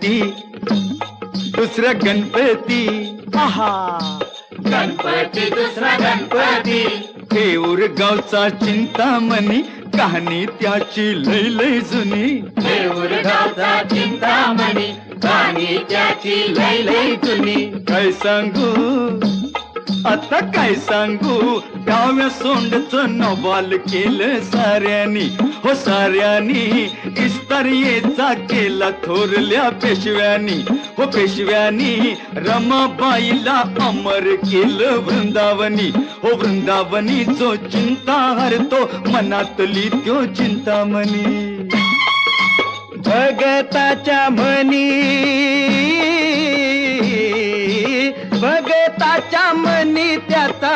गणपती दुसरा गणपती आहा गणपती दुसरा गणपती थेऊर गावचा चिंतामणी कहाणी त्याची लय लय जुनी देऊर गावचा चिंतामणी कहाणी त्याची लय लय जुनी काय सांगू आता काय सांगू डाव्या सोंडचं नवाल केलं साऱ्यानी हो साऱ्यानी इस्तारियेचा केला थोरल्या पेशव्यानी हो पेशव्यानी रमाबाईला अमर केलं वृंदावनी हो वृंदावनी जो चिंता हरतो मनातली त्यो चिंतामणी भगताच्या मनी भगताच्या मनी त्याचा